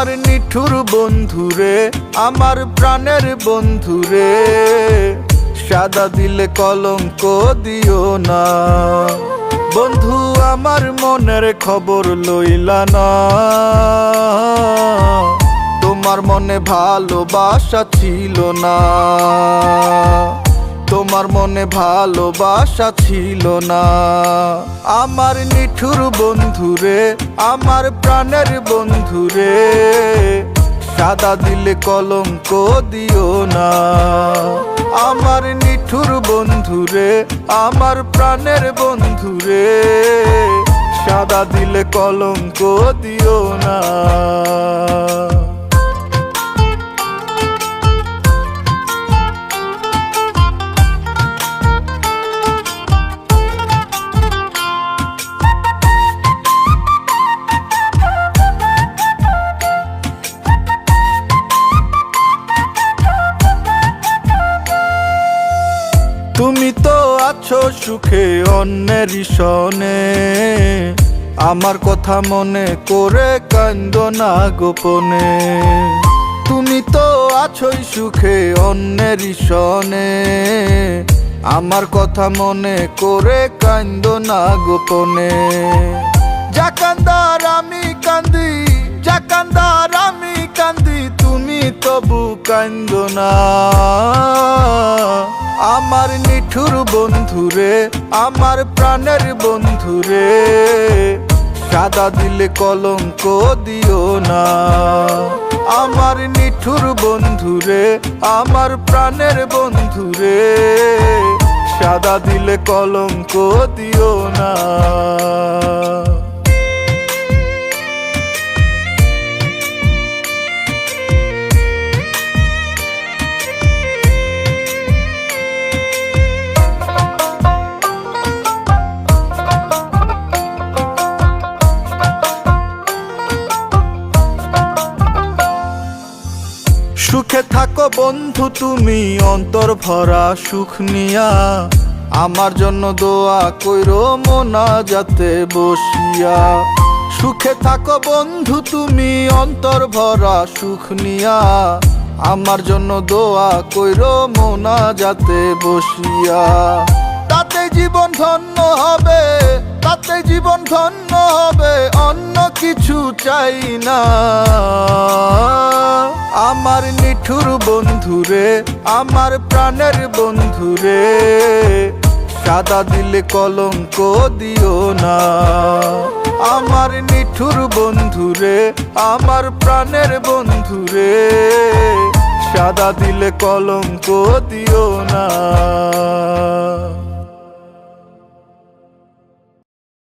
আমার নিঠুর বন্ধুরে, আমার প্রাণের বন্ধুরে, সাদা দিলে কলঙ্ক দিও না। বন্ধু আমার মনের খবর লইলা না, তোমার মনে ভালোবাসা ছিল না, তোমার মনে ভালোবাসা ছিল না। আমার নিঠুর বন্ধুরে, আমার প্রাণের বন্ধুরে, সাদা দিলে কলঙ্ক দিও না। আমার নিঠুর বন্ধুরে, আমার প্রাণের বন্ধুরে, সাদা দিলে কলঙ্ক দিও না। তুমি তো আছো সুখে অন্যের সনে, আমার কথা মনে করে কান্দো না গোপনে। তুমি তো আছোই সুখে অন্যের সনে, আমার কথা মনে করে কান্দো না গোপনে। যা কান্দার আমি কান্দি, যা কান্দার আমি কান্দি, তুমি তবু কান্দো না। আমার নিঠুর বন্ধুরে, আমার প্রাণের বন্ধুরে, সাদা দিলে কলঙ্ক দিও না। আমার নিঠুর বন্ধুরে, আমার প্রাণের বন্ধুরে, সাদা দিলে কলঙ্ক দিও না। সুখে থাকো বন্ধু তুমি অন্তর ভরা সুখ নিয়া, আমার জন্য দোয়া কইরো মোনাজাতে বসিয়া। সুখে থাকো বন্ধু তুমি অন্তর ভরা সুখ নিয়া, আমার জন্য দোয়া কইরো মোনাজাতে বসিয়া। তাতে জীবন ধন্য হবে, তাতে জীবন ধন্য হবে, অন্য কিছু চাই না। আমার নিঠুর বন্ধুরে, আমার প্রাণের বন্ধুরে, সাদা দিলে কলঙ্ক দিও না। আমার নিঠুর বন্ধুরে, আমার প্রাণের বন্ধুরে, সাদা দিলে কলঙ্ক দিও না।